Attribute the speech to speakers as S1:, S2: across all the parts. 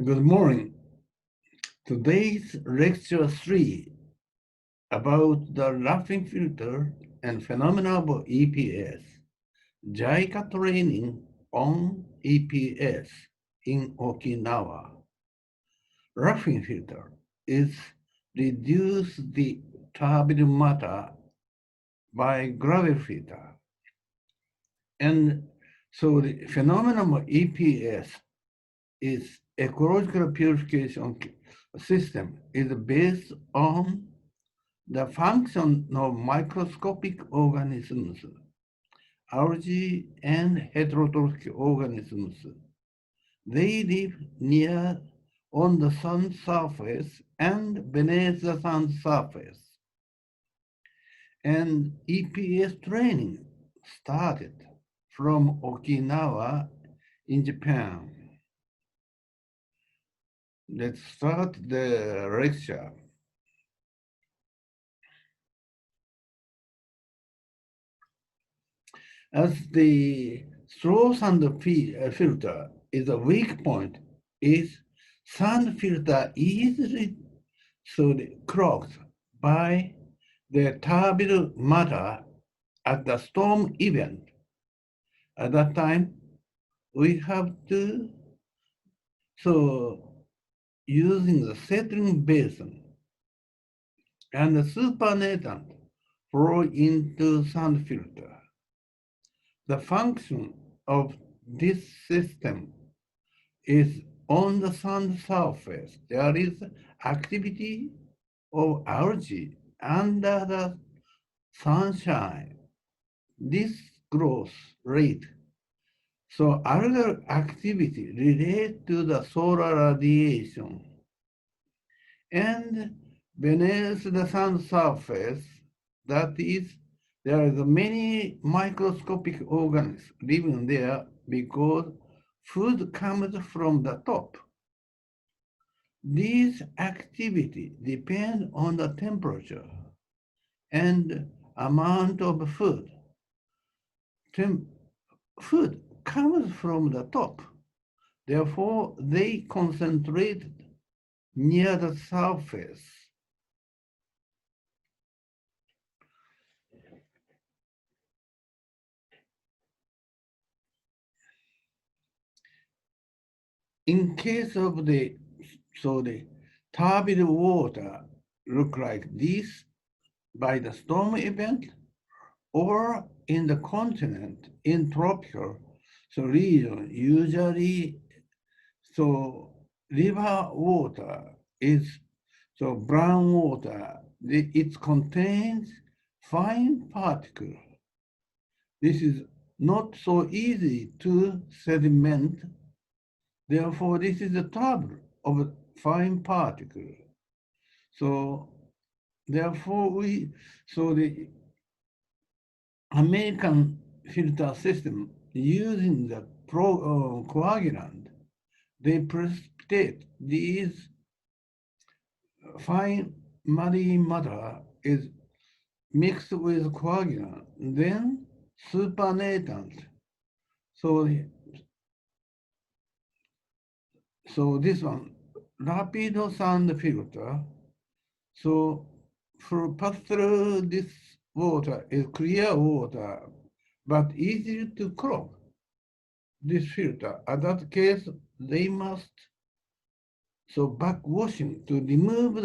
S1: Good morning. Today's lecture 3 about the roughing filter and phenomena of EPS, JICA training on EPS in Okinawa. Roughing filter is reduce the turbid matter by gravel filter. And so the phenomenon of EPS is ecological purification system is based on the function of microscopic organisms, algae and heterotrophic organisms. They live near on the sun's surface and beneath the sun's surface. And EPS training started from Okinawa in Japan. Let's start the lecture. As the straw sand filter is a weak point, is sand filter easily clogged by the turbid matter at the storm event. At that time, we have to, using the settling basin and the supernatant flow into sand filter. The function of this system is on the sand surface. There is activity of algae under the sunshine. This growth rate. So algal activity relates to the solar radiation. And beneath the sun surface, that is, there are many microscopic organisms living there because food comes from the top. These activities depend on the temperature and amount of food. Food comes from the top. Therefore, they concentrate near the surface. In case of the turbid water look like this by the storm event, or in the continent, in tropical region, usually, river water is, brown water, it contains fine particles. This is not so easy to sediment. Therefore, this is the trouble of fine particles. So, therefore, the American filter system using the coagulant, they precipitate these fine muddy matter is mixed with coagulant, then supernatant. So this one, rapido sand filter. So pass through this water is clear water, but easy to clog this filter. At that case, they must backwashing to remove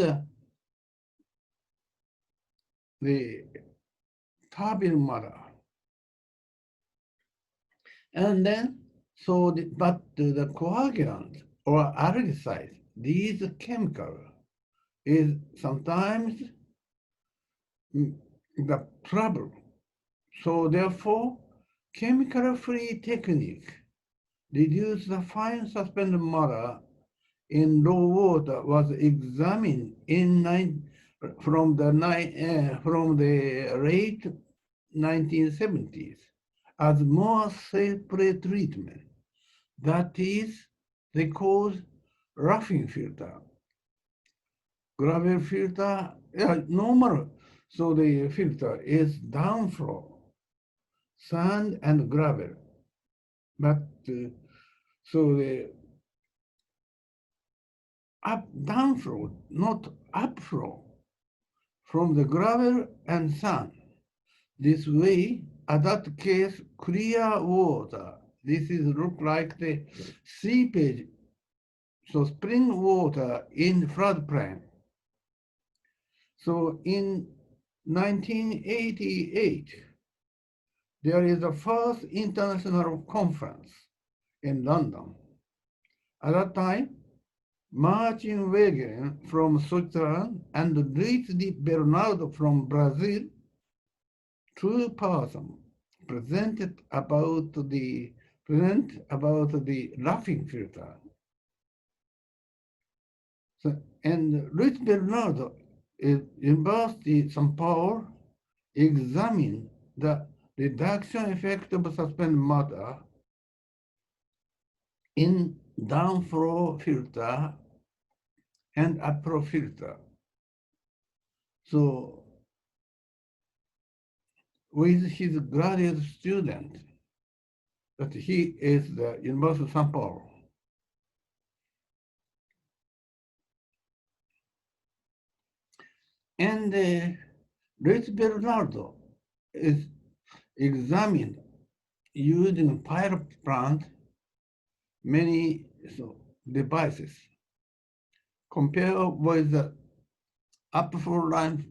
S1: the turbid matter. And then, but the coagulant or algaecide, these chemical is sometimes the trouble. So therefore, chemical-free technique reduce the fine suspended matter in low water was examined from the late 1970s as more safe treatment. That is, they call roughing filter. Gravel filter, normal. So the filter is downflow, sand and gravel. But downflow, not upflow, from the gravel and sand. This way, in that case, clear water. This is look like the seepage, so spring water in floodplain. So in 1988, there is the first international conference in London. At that time, Martin Wegener from Switzerland and Luis Di Bernardo from Brazil, two persons, presented about the laughing filter. So, and Luis Bernardo is University São Paulo examined the reduction effect of suspended matter in downflow filter and upflow filter. So with his graduate student, that he is the University of São Paulo. And Luis Bernardo is examined using pilot plant many devices. Compare with the upflow line,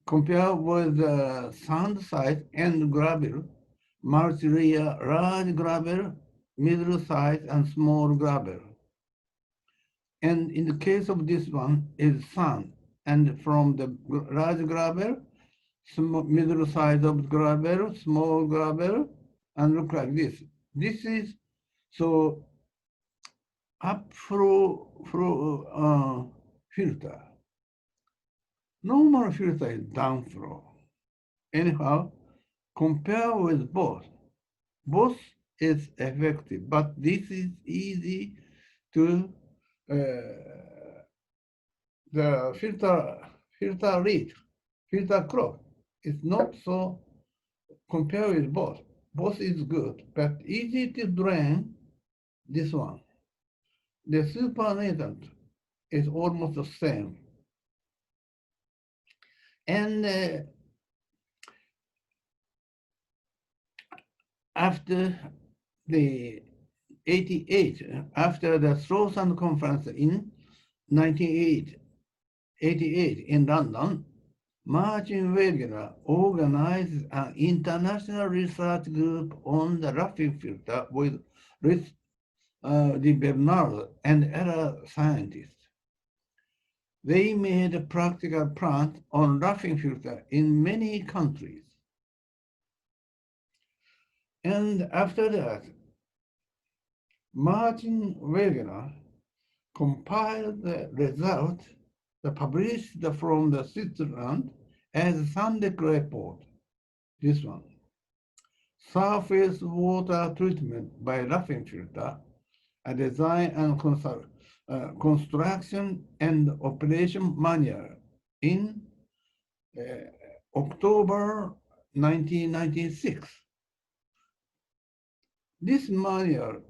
S1: compare with the sand size and gravel, multi-layer, large gravel, middle size, and small gravel. And in the case of this one is sand, and from the large gravel, middle size of gravel, small gravel, and look like this. This is so upflow filter. Normal filter is downflow. Anyhow, compare with both. Both is effective, but this is easy to the filter read, filter clock. It's not so compare with both. Both is good, but easy to drain this one. The supernatant is almost the same. And after the 88, after the Strawson conference in 1988 in London, Martin Wegener organized an international research group on the laughing filter with Luis Di Bernardo and other scientists. They made a practical plant on laughing filter in many countries. And after that, Martin Wegener compiled the result published from the Switzerland as Sandeck report. This one. Surface water treatment by laughing filter, a design and construction and operation manual in October 1996. This manual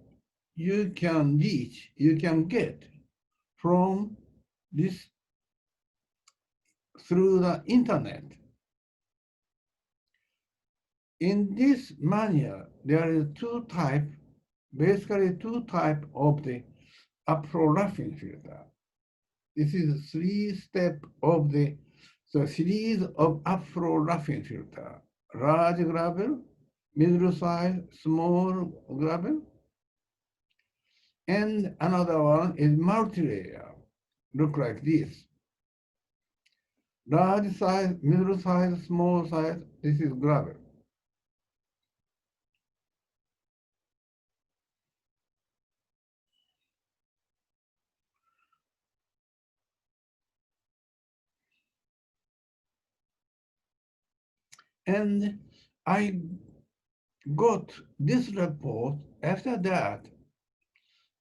S1: you can get from this through the internet. In this manual, there is basically two types of the upflow laughing filter. This is three-step of the series of upflow laughing filter: large gravel, middle size, small gravel, and another one is multi-layer, look like this. Large size, middle size, small size, this is gravel. And I got this report after that.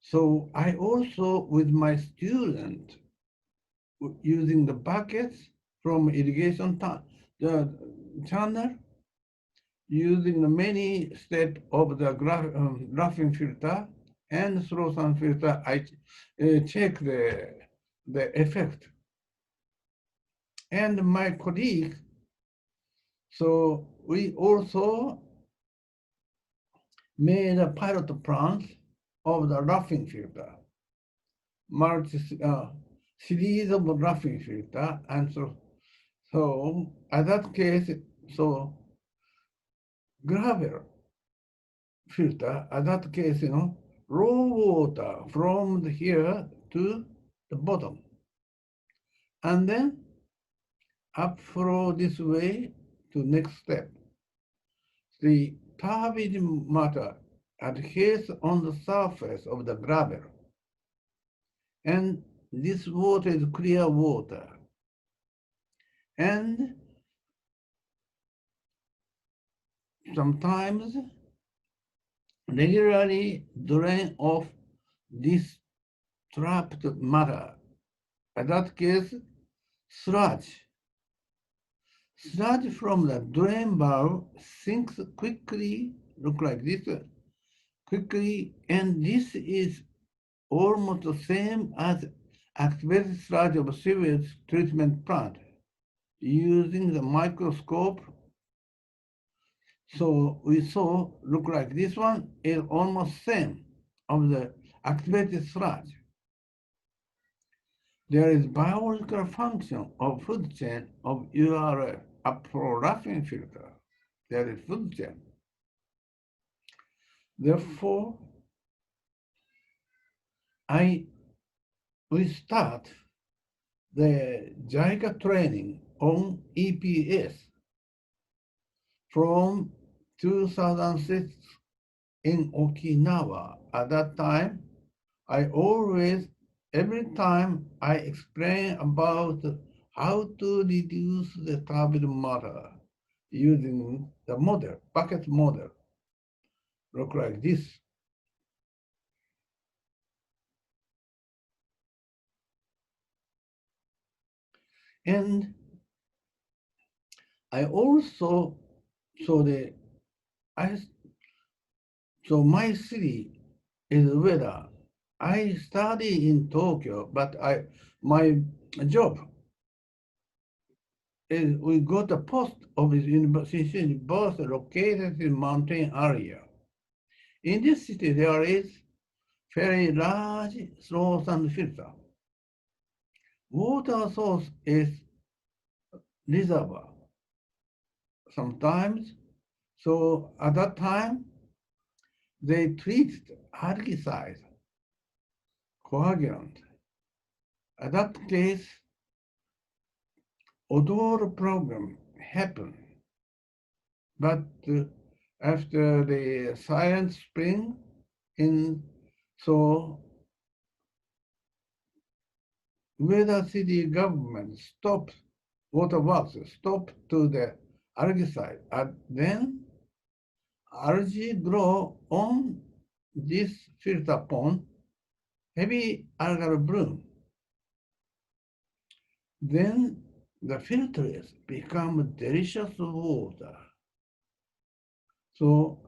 S1: So I also, with my student, using the buckets from irrigation channel, using the many steps of the laughing filter and slow sound filter, I check the effect. And my colleague, so we also made a pilot plant of the roughing filter, multi series of roughing filter, and so at that case, so gravel filter, at that case, raw water from here to the bottom, and then upflow this way to next step. The turbid matter adheres on the surface of the gravel, and this water is clear water. And sometimes regularly drain off this trapped matter. In that case, sludge. Sludge from the drain valve sinks quickly, look like this, quickly, and this is almost the same as activated sludge of sewage treatment plant. Using the microscope, so we saw, look like this one is almost same of the activated sludge. There is biological function of food chain of URF, upflow roughing filter. There is food chain. Therefore, we start the JICA training on EPS from 2006 in Okinawa. At that time, every time I explain about how to reduce the turbid matter using the model, bucket model, look like this. And I also, so my city is weather. I study in Tokyo, but my job is we got a post office university both located in mountain area. In this city, there is very large slow sand filter. Water source is reservoir. Sometimes, so at that time, they treated algaecide, coagulant. At that case, odor problem happened. But after the Silent Spring, so whether city government stopped water works, stopped to the algaecide, and then algae grow on this filter pond, heavy algal bloom. Then the filters become delicious water. So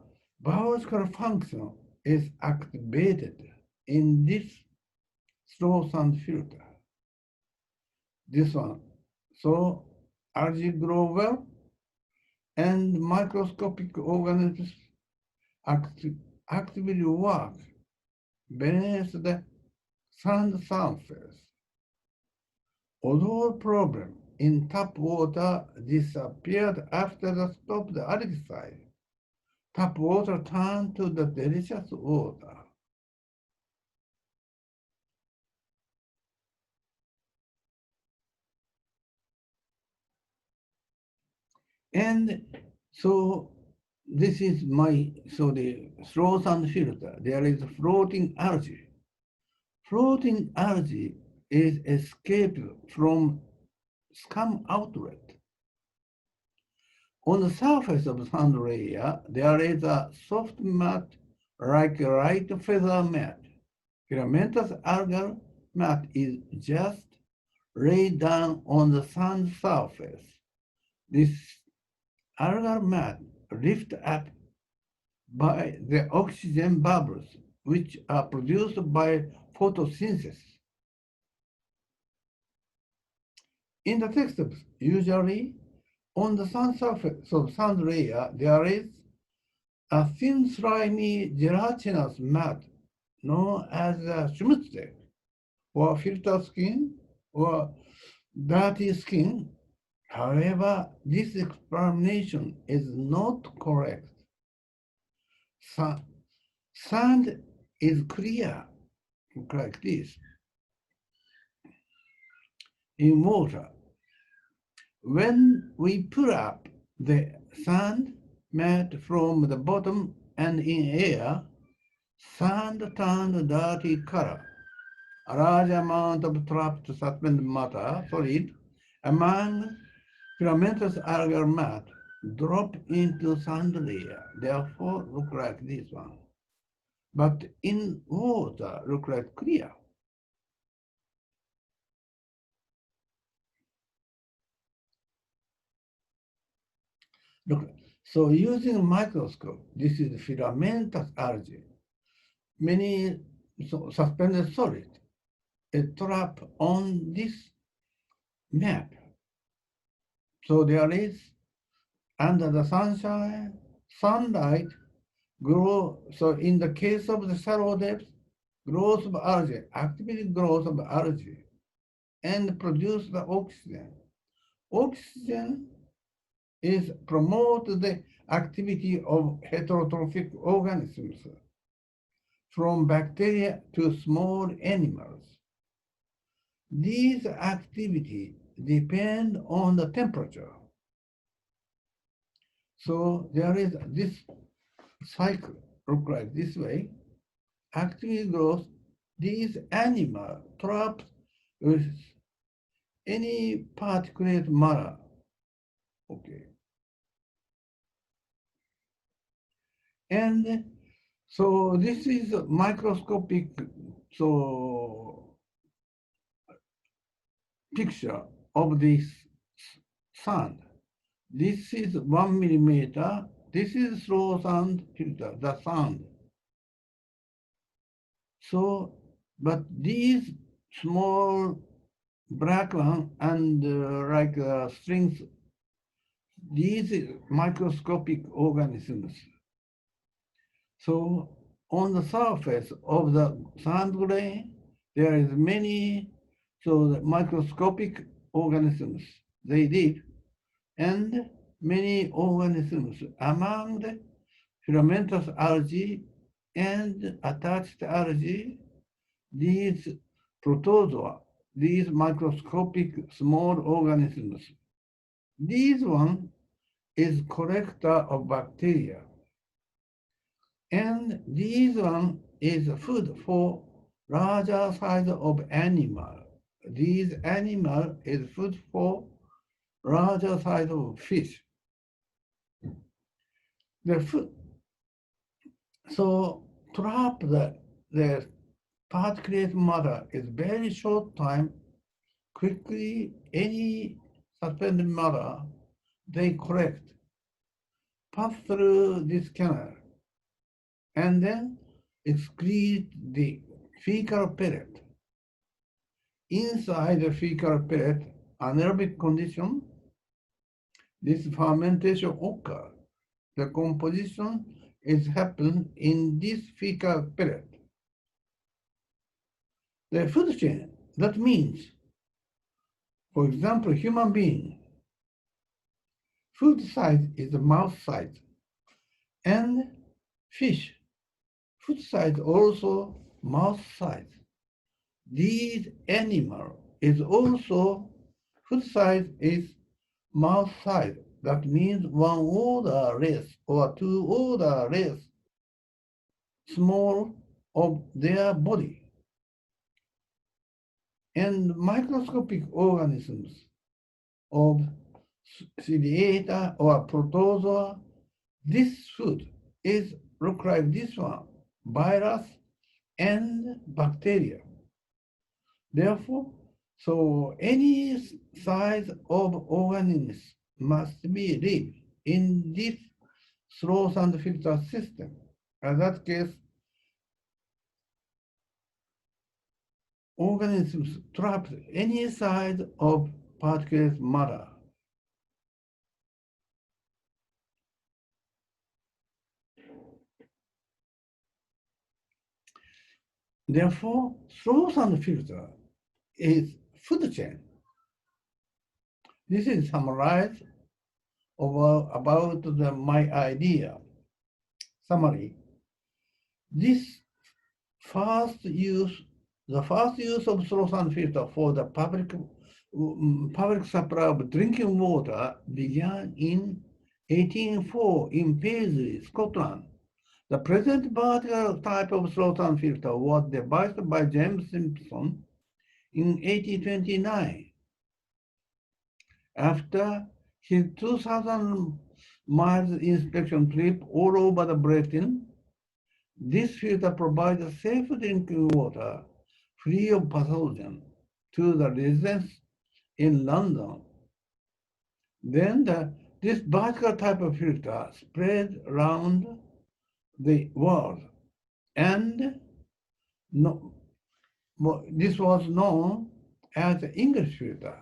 S1: biological function is activated in this slow sand filter. This one. So algae grow well, and microscopic organisms actively work beneath the sand surface. Odor problem in tap water disappeared after the stop the algaecide. Tap water turned to the delicious water. And so this is the slow sand filter. There is floating algae. Floating algae is escaped from scum outlet. On the surface of the sand layer, there is a soft mat like a light feather mat. Filamentous algal mat is just laid down on the sand surface. This algal mat lifted up by the oxygen bubbles which are produced by photosynthesis. In the textbooks, usually on the sun surface of sand layer, there is a thin, slimy, gelatinous mat known as a schmutz or filter skin or dirty skin. However, this explanation is not correct. Sand is clear, like this, in water. When we pull up the sand mat from the bottom and in air, sand turned dirty color. A large amount of trapped suspended matter, solid, among filamentous algal mat drop into sand layer, therefore look like this one. But in water, look like clear. Look, so using a microscope, this is filamentous algae. Many suspended solid trap on this map. So there is, under the sunshine, sunlight, grow. So in the case of the shallow depth, growth of algae, activity growth of algae, and produce the oxygen. Oxygen is promote the activity of heterotrophic organisms, from bacteria to small animals. These activities depend on the temperature. So there is this cycle, look like this way. Activity growth, these animals trapped with any particulate matter. Okay. And so this is microscopic picture of this sand. This is 1 millimeter. This is slow sand filter, the sand. So, but these small black one and like strings, these microscopic organisms. So on the surface of the sand grain, there is many the microscopic organisms they live, and many organisms among the filamentous algae and attached algae, these protozoa, these microscopic small organisms. This one is collector of bacteria. And this one is food for larger size of animal. This animal is food for larger size of fish. The food, so trap the particulate matter is very short time, quickly any suspended matter they collect, pass through this canal, and then excrete the fecal pellet. Inside the fecal pellet, anaerobic condition, this fermentation occurs. The composition is happening in this fecal pellet. The food chain, that means, for example, human being, food size is the mouth size, and fish, food size also mouth size. These animal is also food size is mouth size. That means one order less or two order less small of their body. And microscopic organisms of ciliata or protozoa, this food is look like this one, virus and bacteria. Therefore, so any size of organisms must be live in this slow sand filter system. In that case, organisms trapped any size of particulate matter. Therefore, slow sound filter is food chain. This is summarized about my idea. Summary. This first use, the first use of slow sound filter for the public supply of drinking water began in 1804 in Paisley, Scotland. The present vertical type of slow sound filter was devised by James Simpson in 1829. After his 2,000 miles inspection trip all over the Britain, this filter provides safe drinking water free of pathogen to the residents in London. Then this vertical type of filter spread around the world, and this was known as the English filter.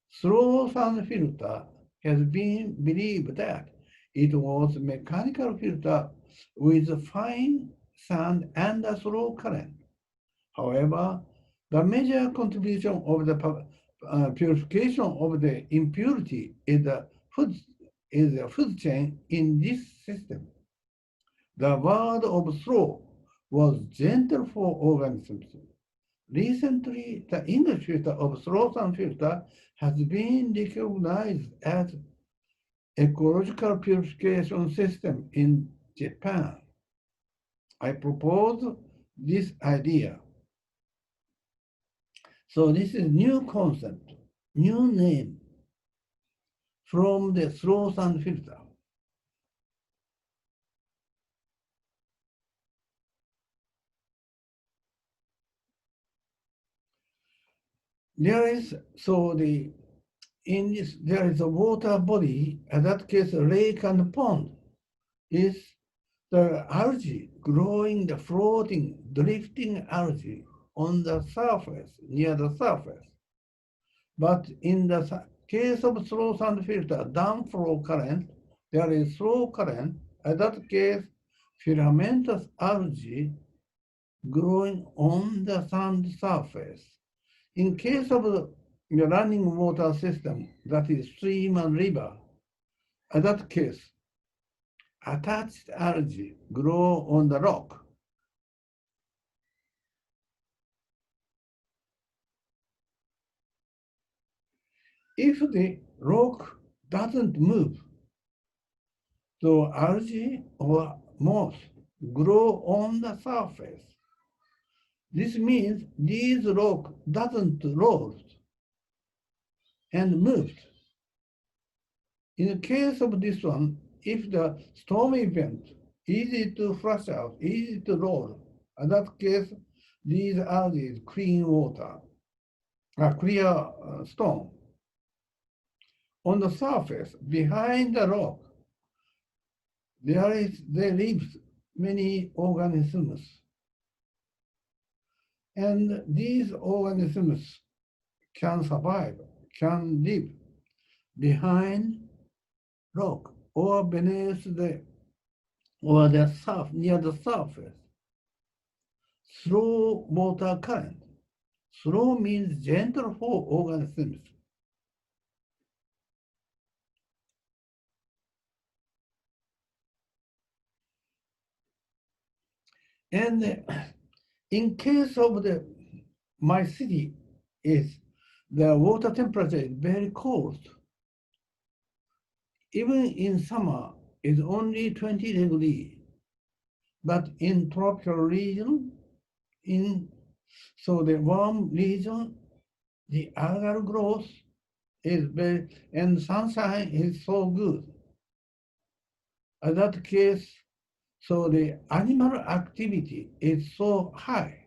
S1: Slow sound filter has been believed that it was a mechanical filter with fine sound and a slow current. However, the major contribution of the purification of the impurity is the food chain in this system. The word of slow was gentle for organisms. Recently, the English filter of slow sound filter has been recognized as ecological purification system in Japan. I propose this idea. So this is new concept, new name from the slow sound filter. There is there is a water body, in that case a lake and pond, is the algae growing, the floating, drifting algae on the surface, near the surface. But in the case of slow sound filter, downflow current, there is slow current, in that case filamentous algae growing on the sound surface. In case of the running water system, that is stream and river, in that case, attached algae grow on the rock. If the rock doesn't move, so algae or moss grow on the surface. This means this rock doesn't roll and move. In the case of this one, if the storm event easy to flush out, easy to roll, in that case, these algae clean water, a clear stone. On the surface, behind the rock, there live many organisms. And these organisms can survive, can live behind rock or beneath or near the surface. Slow water current. Slow means gentle for organisms. And in case of my city is the water temperature is very cold. Even in summer, it's only 20 degrees. But in tropical region, so the warm region, the algal growth is very, and sunshine is so good. In that case, so the animal activity is so high,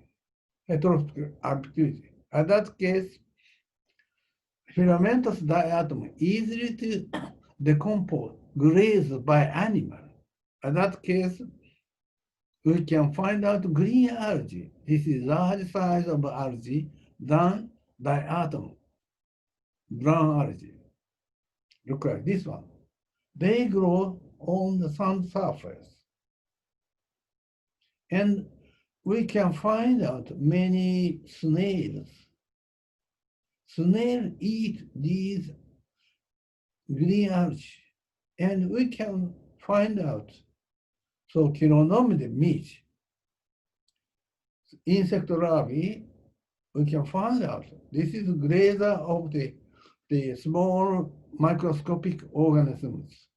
S1: heterotrophic activity. In that case, filamentous diatom easily to decompose, grazed by animal. In that case, we can find out green algae. This is large size of algae than diatom brown algae. Look like this one. They grow on the sand surface. And we can find out many snails. Snails eat these green algae. And we can find out, so chironomid meat, insect larvae, we can find out. This is grazer of the small microscopic organisms.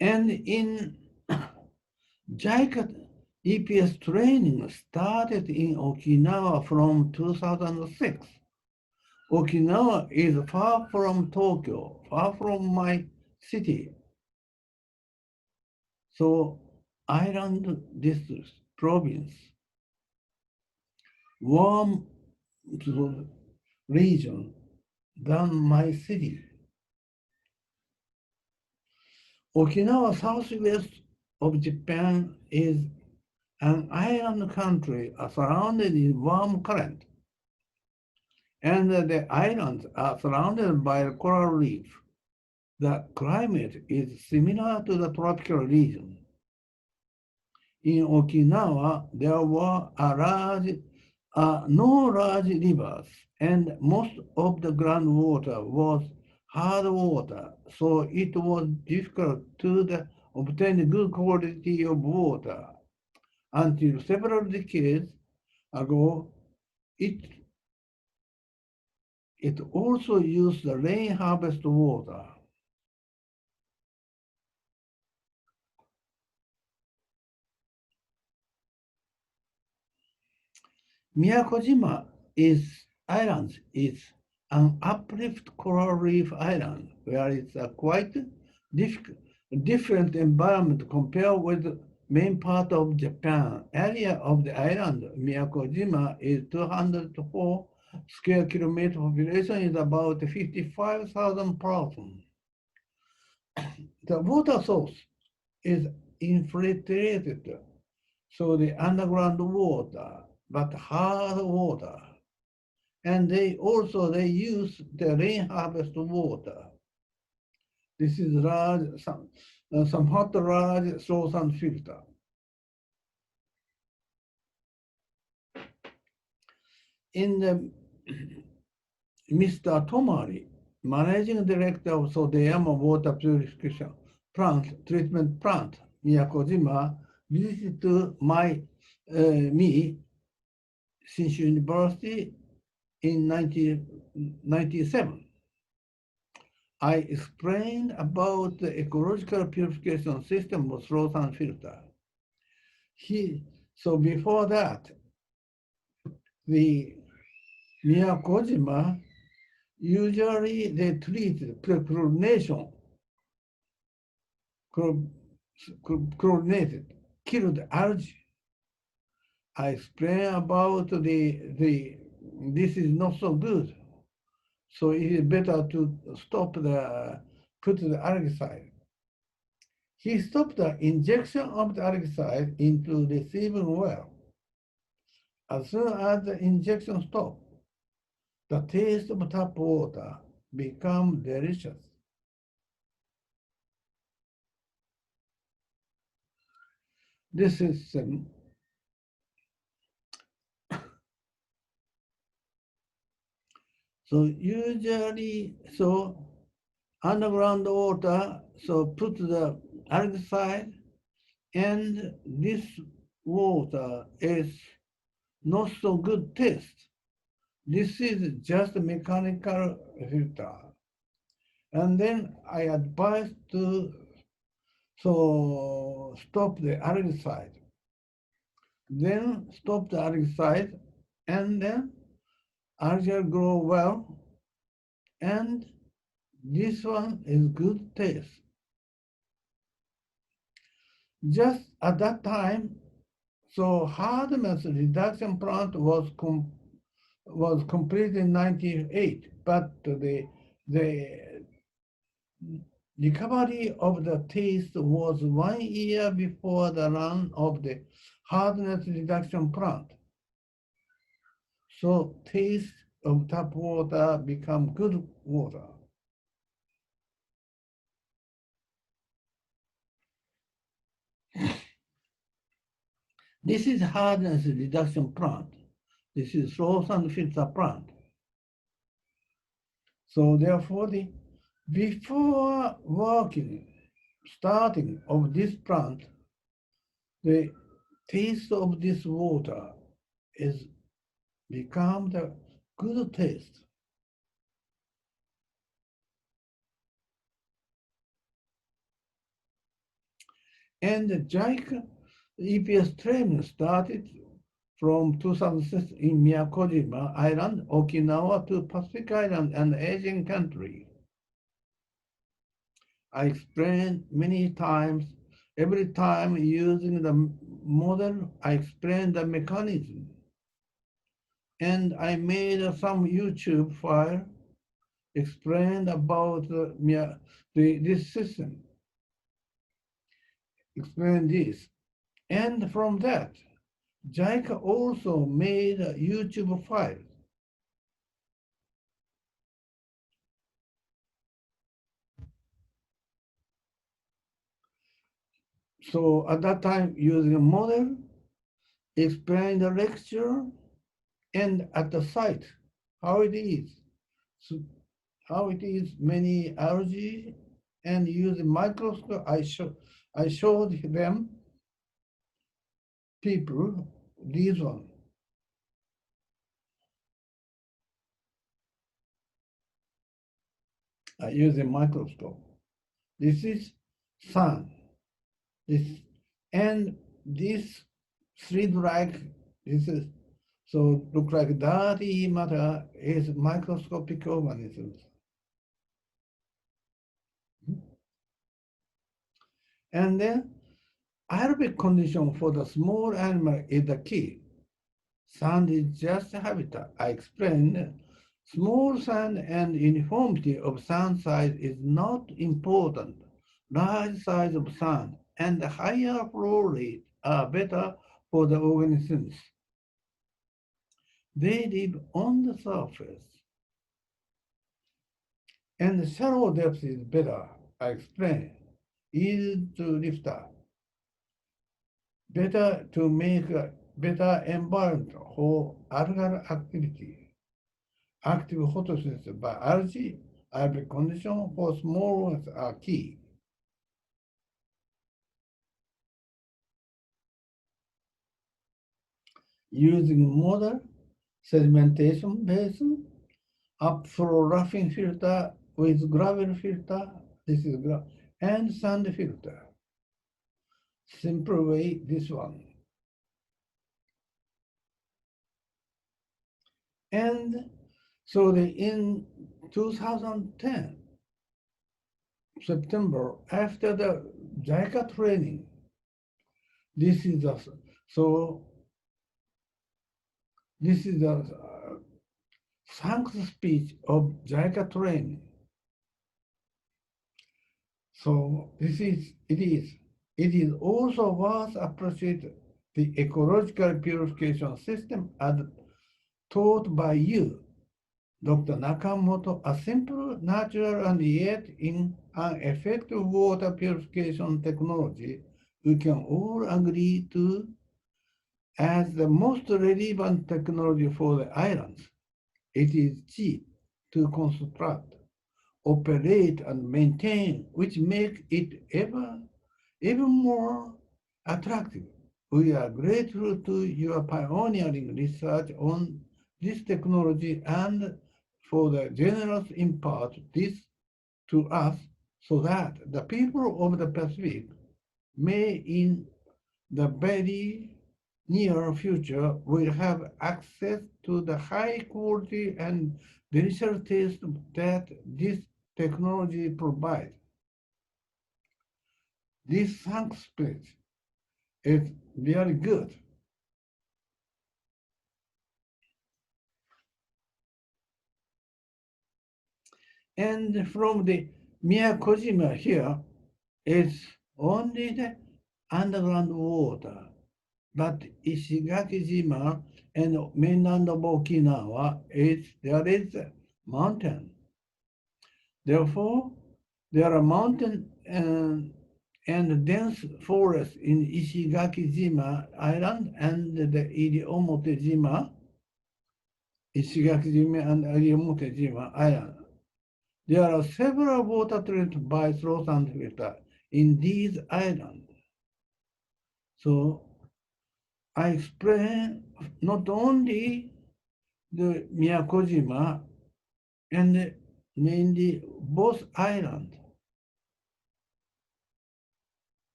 S1: And in JICA EPS training started in Okinawa from 2006. Okinawa is far from Tokyo, far from my city. So island district, province, warm region than my city. Okinawa, southwest of Japan, is an island country surrounded in warm current. And the islands are surrounded by a coral reef. The climate is similar to the tropical region. In Okinawa, there were no large rivers, and most of the groundwater was hard water, so it was difficult to obtain good quality of water. Until several decades ago, it also used the rain harvest water. Miyakojima Island is an uplift coral reef island where it's a quite different environment compared with the main part of Japan. Area of the island, Miyakojima, is 204 square kilometer. Population is about 55,000 persons. The water source is infiltrated, so the underground water, but hard water. And they use the rain harvest water. This is large, somewhat large source and filter. In the Mr. Tomari, managing director of Sodeyama Water Purification Plant, Treatment Plant, Miyakojima, visited me, Shinshu University, in 1997. I explained about the ecological purification system of source and filter. So before that, the Miyakojima, usually they treat chlorination, chlorinated, killed algae. I explained about this is not so good. So it is better to put the algicide. He stopped the injection of the algicide into the receiving well. As soon as the injection stopped, the taste of tap water became delicious. This system so usually, underground water, put the algicide, and this water is not so good taste. This is just a mechanical filter. And then I advise to stop the algicide. Then stop the algicide, and then algae grow well, and this one is good taste. Just at that time, hardness reduction plant was completed in 1998, but Recovery of the taste was 1 year before the run of the hardness reduction plant. So taste of tap water become good water. This is hardness reduction plant. This is source and filter plant. So therefore, before starting of this plant, the taste of this water is become the good taste. And the JICA EPS training started from 2006 in Miyakojima Island, Okinawa to Pacific Island and Asian country. I explained many times, every time using the model, I explained the mechanism. And I made some YouTube file explained about this system. Explain this. And from that, JICA also made a YouTube file. So at that time, using a model, explain the lecture, and at the site, how it is. So how it is many algae, and using microscope, I showed them people this one. I use a microscope. This is sun. This and this thread-like. This is so look like dirty matter is microscopic organisms. And then aerobic condition for the small animal is the key. Sand is just a habitat. I explained small sand and uniformity of sand size is not important. Large size of sand and higher flow rate are better for the organisms. They live on the surface. And shallow depth is better, I explained. Easy to lift up. Better to make a better environment for algal activity. Active photosynthesis by algae, aerobic condition for small ones are key. Using model sedimentation basin, upflow roughing filter with gravel filter, this is and sand filter. Simple way, this one. And so in 2010, September, after the JICA training, this is the thanks speech of JICA training. So it is also worth appreciating the ecological purification system as taught by you, Dr. Nakamoto, a simple, natural, and yet in an effective water purification technology we can all agree to as the most relevant technology for the islands. It is cheap to construct, operate, and maintain, which make it even more attractive. We are grateful to your pioneering research on this technology and for the generous impart this to us so that the people of the Pacific may in the very near future will have access to the high quality and delicious taste that this technology provides. This thanks speech is very good. And from the Miyakojima here is only the underground water, but Ishigakijima and mainland of Okinawa there is a mountain. Therefore, there are mountain and dense forests in Ishigakijima Island and the Iriomotejima, Ishigakijima and Iriomotejima Island. There are several water treatments by slow sand filter in these islands. So I explain not only the Miyakojima and mainly both islands.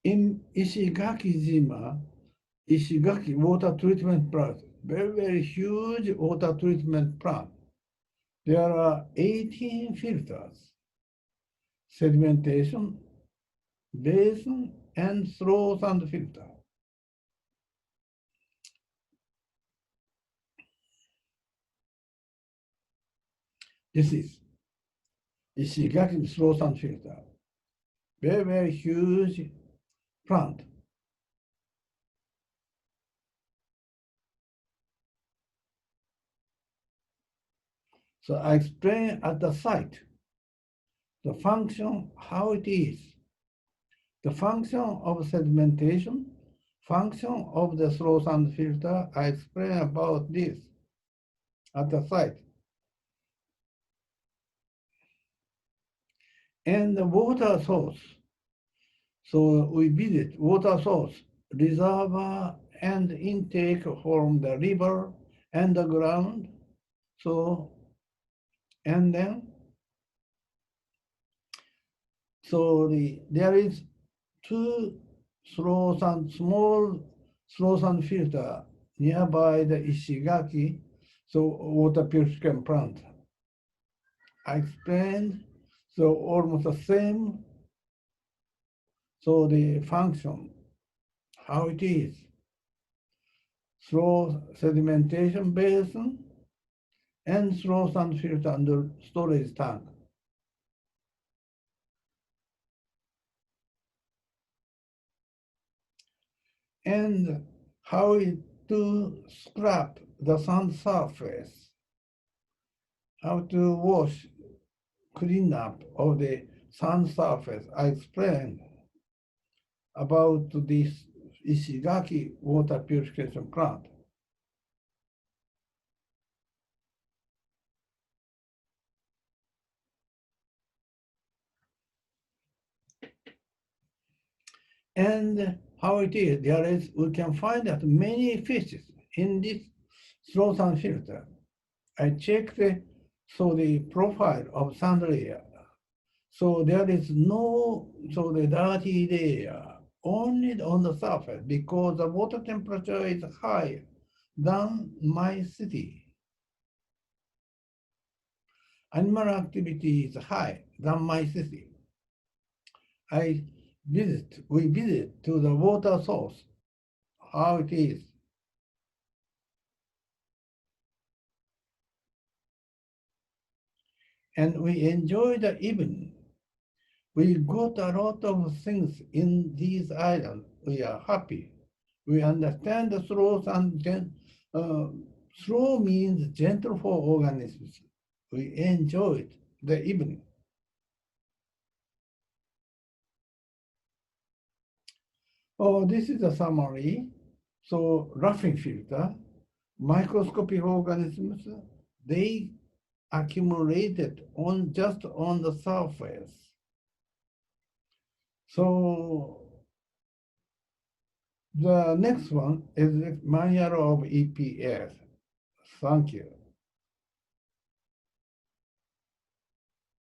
S1: In Ishigakijima, Ishigaki water treatment plant, very huge water treatment plant. There are 18 filters, sedimentation, basin, and slow sand filter. This is Ishigaki slow sand filter, very huge plant. So I explain at the site the function, how it is, the function of sedimentation, function of the slow sand filter. I explain about this at the site. And the water source. So we visit water source, reservoir, and intake from the river and the ground. So, and then, there is two small slow sand filter nearby the Ishigaki, so water purification plant. I explained, so almost the same, so the function, how it is. Slow sedimentation basin and slow sand filter under storage tank. And how to scrap the sand surface, how to wash, clean up of the sand surface. I explained about this Ishigaki water purification plant. And how it is, we can find that many fishes in this slow sand filter. I checked the profile of sand layer. So there is no the dirty layer only on the surface because the water temperature is higher than my city. Animal activity is high than my city. We visit to the water source, how it is. And we enjoy the evening. We got a lot of things in these islands. We are happy. We understand the slow and slow means gentle for organisms. We enjoyed the evening. Oh, this is a summary. So roughing filter, microscopic organisms, they accumulated just on the surface. So the next one is the manual of EPS. Thank you.